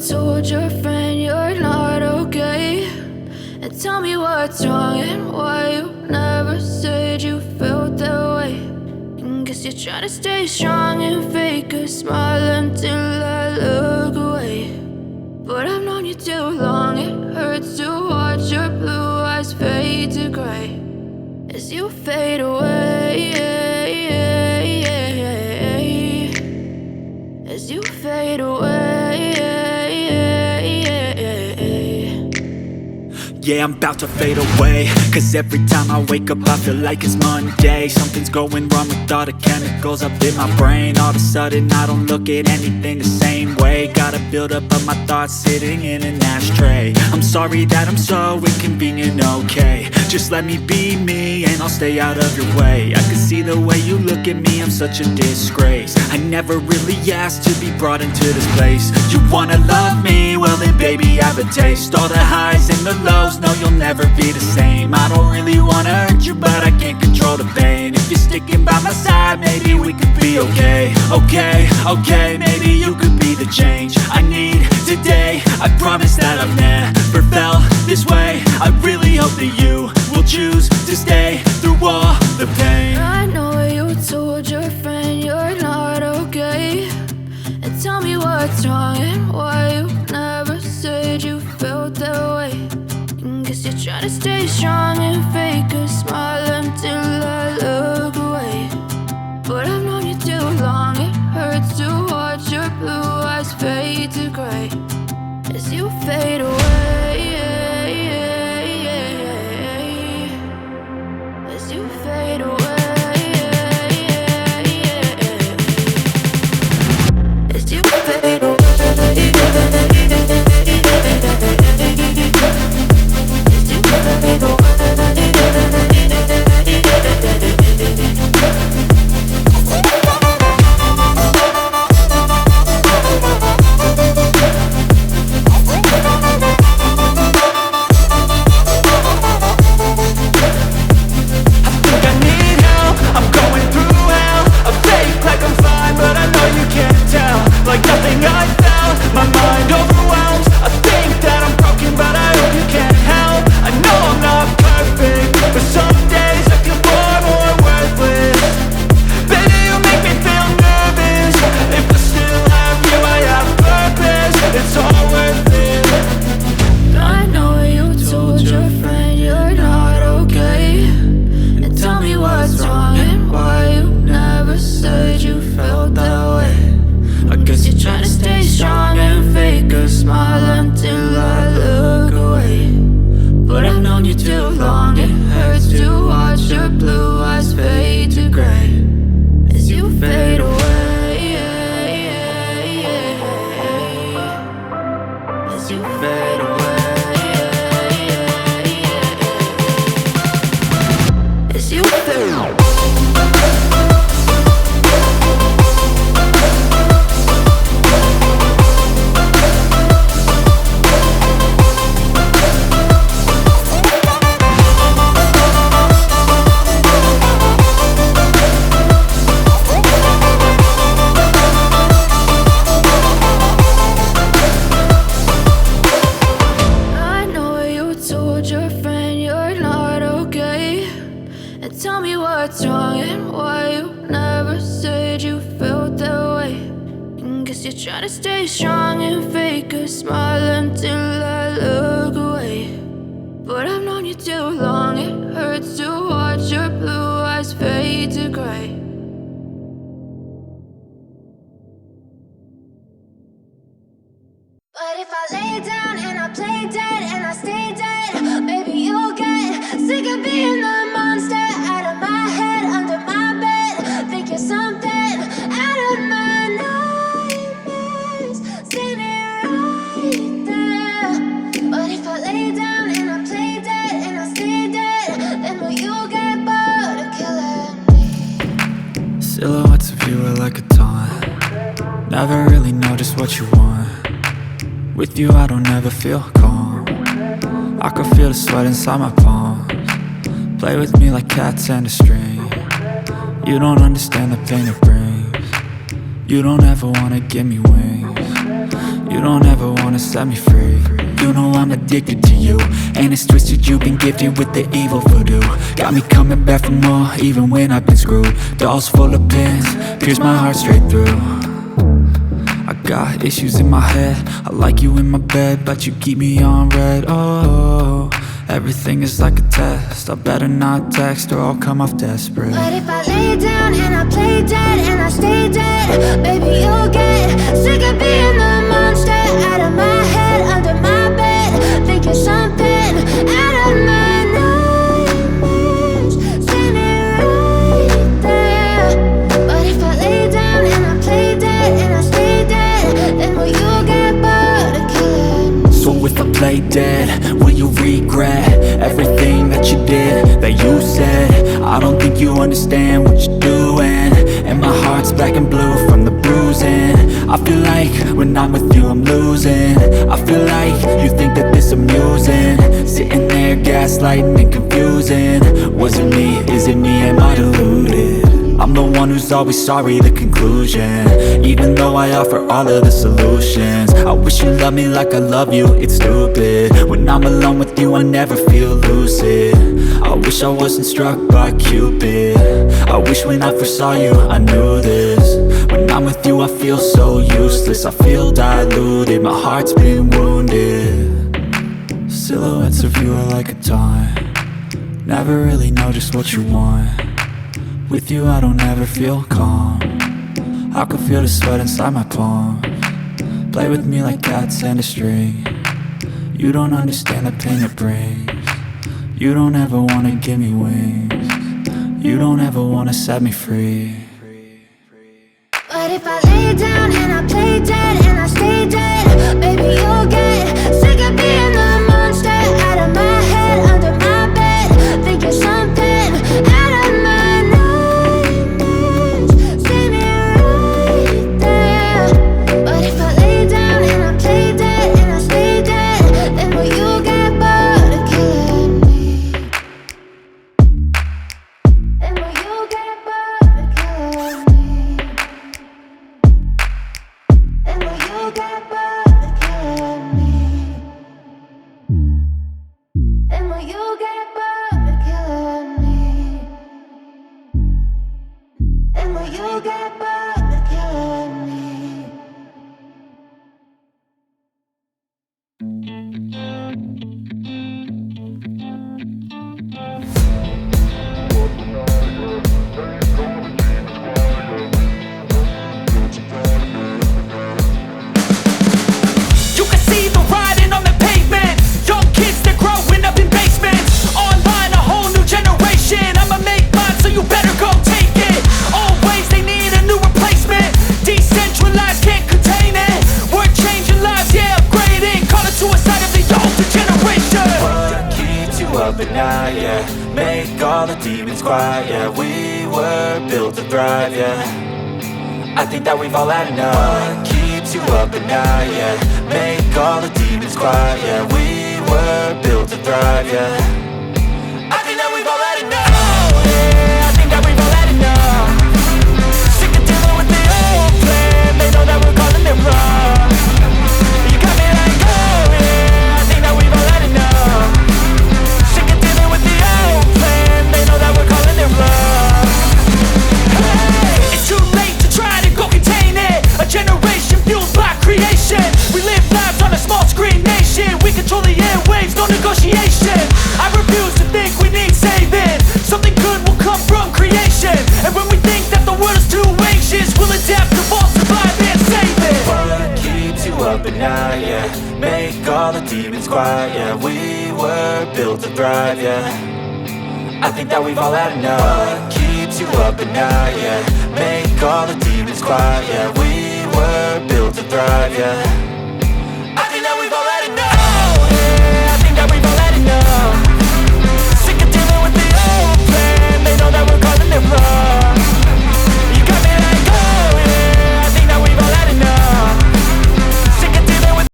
told your friend you're not okay, and tell me what's wrong and why you never said you felt that way. And guess you're trying to stay strong and fake a smile until I look away. But I've known you too long, it hurts to watch your blue eyes fade to gray as you fade away, as you fade away. Yeah, I'm about to fade away, cause every time I wake up I feel like it's Monday. Something's going wrong with all the chemicals up in my brain. All of a sudden I don't look at anything the same way. Gotta build up of my thoughts sitting in an ashtray. I'm sorry that I'm so inconvenient, okay. Just let me be me and I'll stay out of your way. I can see the way you look at me, I'm such a disgrace. I never really asked to be brought into this place. You wanna love me? Well then baby I have a taste. All the highs and the lows, no you'll never be the same. I don't really wanna hurt you but I can't control the pain. If you're sticking by my side maybe we could be okay. Okay, maybe you could be the change I need today. I promise that I've never felt this way. I really hope that you will choose to stay through all the pain. I know you told your friend you're not okay, and tell me what's wrong and why you never said you felt that way. And guess you're trying to stay strong and fake a smile until I look away. But I've known you too long, it hurts to watch your blue eyes fade to gray as you fade away, as you fade away, as you fade away. Try to stay strong and fake a smile until I look away. But I've known you too long, it hurts to watch your blue eyes fade to gray. But if I lay down and I play dead and I stay dead, maybe you'll get sick of being the monster out of my head, under my bed. Think you're something out of my nightmares, standing right there. But if I lay down and I play dead and I stay dead, then will you get bored of killing me? Silhouettes of you are like a taunt. Never really know just what you want. With you I don't ever feel calm. I can feel the sweat inside my palms. Play with me like cats and a string. You don't understand the pain it brings. You don't ever wanna give me wings. You You don't ever wanna set me free. You know I'm addicted to you, and it's twisted, you've been gifted with the evil voodoo. Got me coming back for more, even when I've been screwed. Dolls full of pins, pierce my heart straight through. I got issues in my head, I like you in my bed, but you keep me on red. Oh, everything is like a test, I better not text or I'll come off desperate. But if I lay down and I play dead and I stay dead, baby, you'll get sick of being the monster out of my head, under my bed. Think you're something out of my nightmares, standing right there. But if I lay down and I play dead and I stay dead, then will you get bored of killing me? So if I play dead, will you regret everything that you did, that you said? I don't think you understand what you're doing, and my heart's black and blue from the bruising. I feel like when I'm with you I'm losing. I feel like you think that this amusing, sitting there gaslighting and confusing. Was it me? Is it me? Am I deluded? I'm the one who's always sorry, the conclusion, even though I offer all of the solutions. I wish you loved me like I love you, it's stupid. When I'm alone with you I never feel lucid. I wish I wasn't struck by Cupid. I wish when I first saw you I knew this. When I'm with you I feel so useless, I feel diluted, my heart's been wounded. Silhouettes of you are like a taunt, never really know just what you want. With you I don't ever feel calm, I can feel the sweat inside my palm. Play with me like cats and a string, you don't understand the pain it brings. You don't ever wanna give me wings, you don't ever wanna set me free. But if I lay down and I play dead and I stay dead, baby, you'll get sick of being the monster out of my head, under my bed. Think you're something out of my nightmares, standing right there. But if I lay down and I play dead and I stay dead, then will you get bored of killing me? Then will you get bored of killing me? And will you get bored of killing me? And will you get bored of killing me? And will you get bored of killing me? You can see the writing on the pavement. Young kids, they're growing up in basements. Online, a whole new generation. I'ma make mine, so you better go take it. Always, they need a new replacement. Decentralized, can't contain it. We're changing lives, yeah, upgrading. Call it suicide of the older generation. What keeps you up at night, yeah? Make all the demons quiet, yeah. We were built to thrive, yeah. I think that we've all had enough. What keeps you up at night, yeah? Make all the demons quiet, yeah. We were built to thrive, yeah. I think that we've all had enough. Oh, yeah, I think that we've all had enough. Sick of dealing with the old plan, they know that we're calling it wrong. You got me like, oh yeah, I think that we've all had enough. Sick of dealing with the old plan, they know that we're calling it wrong. Hey, it's too late to try to go contain it. A generation fueled by creation. We live lives on a small screen nation. We control the airwaves, no negotiation. I refuse to think we need saving. Something good will come from creation. And when we think that the world is too anxious, we'll adapt, evolve, survive and save it. What keeps you up at night, yeah? Make all the demons quiet, yeah. We were built to thrive, yeah. I think that we've all had enough. What keeps you up at night, yeah? Make all the demons quiet, yeah. We were built to thrive, yeah.